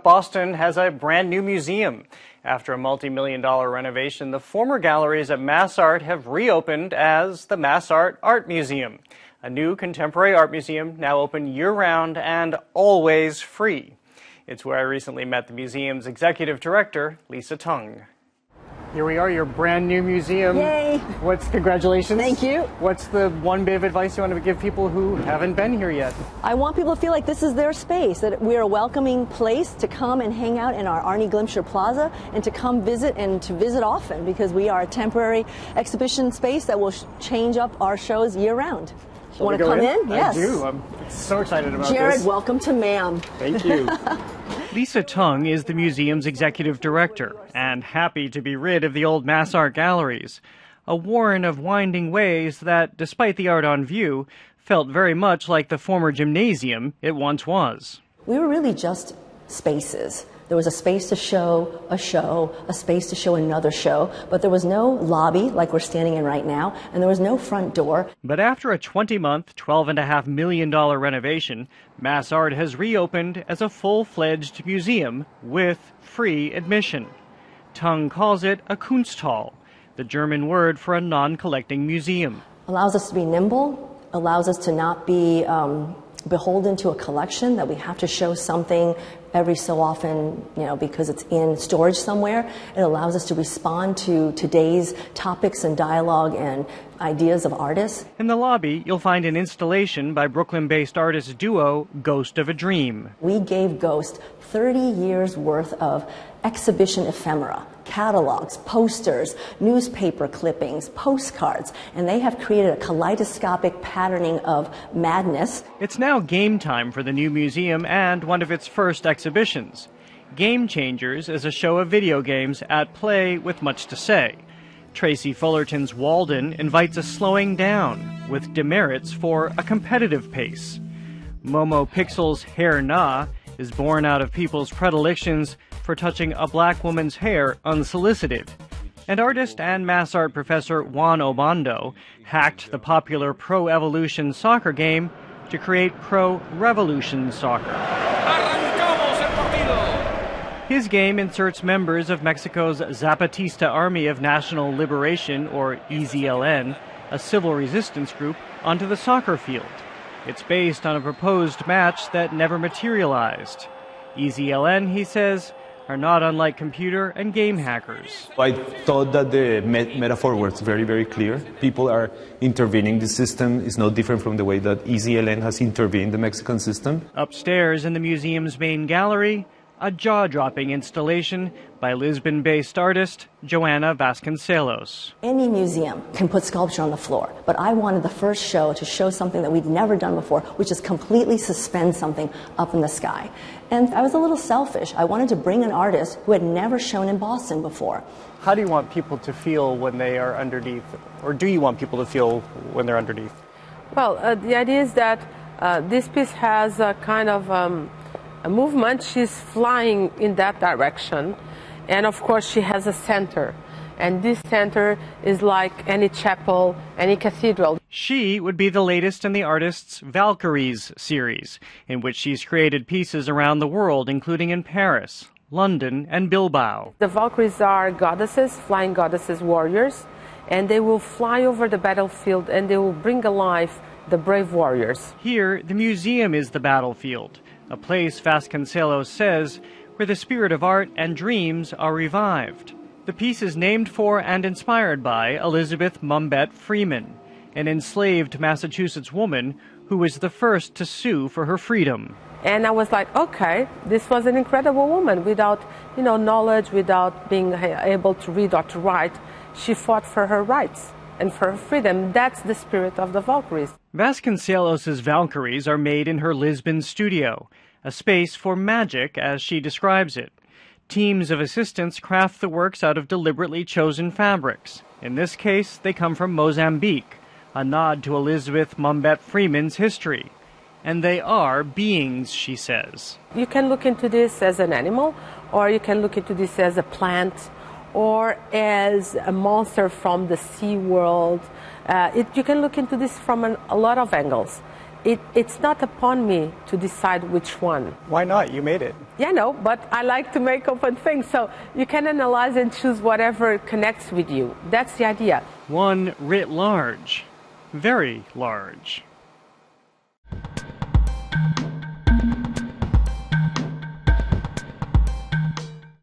Boston has a brand new museum. After a multi-million-dollar renovation, the former galleries at MassArt have reopened as the MassArt Art Museum, a new contemporary art museum now open year-round and always free. It's where I recently met the museum's executive director, Lisa Tung. Here we are, your brand new museum. Yay! Congratulations. Thank you. What's the one bit of advice you want to give people who haven't been here yet? I want people to feel like this is their space, that we're a welcoming place to come and hang out in our Arnie Glimcher Plaza and to come visit and to visit often, because we are a temporary exhibition space that will change up our shows year round. Want to come in? Yes. I do. I'm so excited about Jared, this. welcome to MAM. Thank you. Lisa Tung is the museum's executive director and happy to be rid of the old MassArt galleries, a warren of winding ways that, despite the art on view, felt very much like the former gymnasium it once was. We were really just spaces. There was a space to show a show, a space to show another show, but there was no lobby like we're standing in right now, and there was no front door. But after a 20-month, $12.5 million renovation, MassArt has reopened as a full-fledged museum with free admission. Tung calls it a Kunsthal, the German word for a non-collecting museum. Allows us to be nimble, allows us to not be beholden to a collection, that we have to show something every so often, because it's in storage somewhere. It allows us to respond to today's topics and dialogue and ideas of artists. In the lobby, you'll find an installation by Brooklyn-based artist duo Ghost of a Dream. We gave Ghost 30 years worth of exhibition ephemera, catalogs, posters, newspaper clippings, postcards, and they have created a kaleidoscopic patterning of madness. It's now game time for the new museum and one of its first exhibitions. Game Changers is a show of video games at play with much to say. Tracy Fullerton's Walden invites a slowing down, with demerits for a competitive pace. Momo Pixel's Hair Na is born out of people's predilections for touching a black woman's hair unsolicited. And artist and MassArt professor Juan Obando hacked the popular Pro Evolution soccer game to create Pro Revolution Soccer. His game inserts members of Mexico's Zapatista Army of National Liberation, or EZLN, a civil resistance group, onto the soccer field. It's based on a proposed match that never materialized. EZLN, he says, are not unlike computer and game hackers. I thought that the metaphor was very, very clear. People are intervening. The system is no different from the way that EZLN has intervened the Mexican system. Upstairs in the museum's main gallery, a jaw-dropping installation by Lisbon-based artist Joana Vasconcelos. Any museum can put sculpture on the floor, but I wanted the first show to show something that we'd never done before, which is completely suspend something up in the sky. And I was a little selfish. I wanted to bring an artist who had never shown in Boston before. How do you want people to feel when they are underneath, or do you want people to feel when they're underneath? Well, the idea is that this piece has a kind of a movement. She's flying in that direction, and of course she has a center, and this center is like any chapel, any cathedral. She would be the latest in the artist's Valkyries series, in which she's created pieces around the world, including in Paris, London, and Bilbao. The Valkyries are goddesses, flying goddesses, warriors, and they will fly over the battlefield and they will bring alive the brave warriors. Here, the museum is the battlefield, a place Vasconcelos says where the spirit of art and dreams are revived. The piece is named for and inspired by Elizabeth Mumbet Freeman, an enslaved Massachusetts woman who was the first to sue for her freedom. And I was like, okay, this was an incredible woman without, knowledge, without being able to read or to write. She fought for her rights and for her freedom. That's the spirit of the Valkyries. Vasconcelos' Valkyries are made in her Lisbon studio, a space for magic, as she describes it. Teams of assistants craft the works out of deliberately chosen fabrics. In this case, they come from Mozambique, a nod to Elizabeth Mumbet Freeman's history. And they are beings, she says. You can look into this as an animal, or you can look into this as a plant, or as a monster from the sea world. You can look into this from a lot of angles. it's not upon me to decide which one. Why not? You made it. Yeah, no, but I like to make open things, so you can analyze and choose whatever connects with you. That's the idea. One writ large, very large.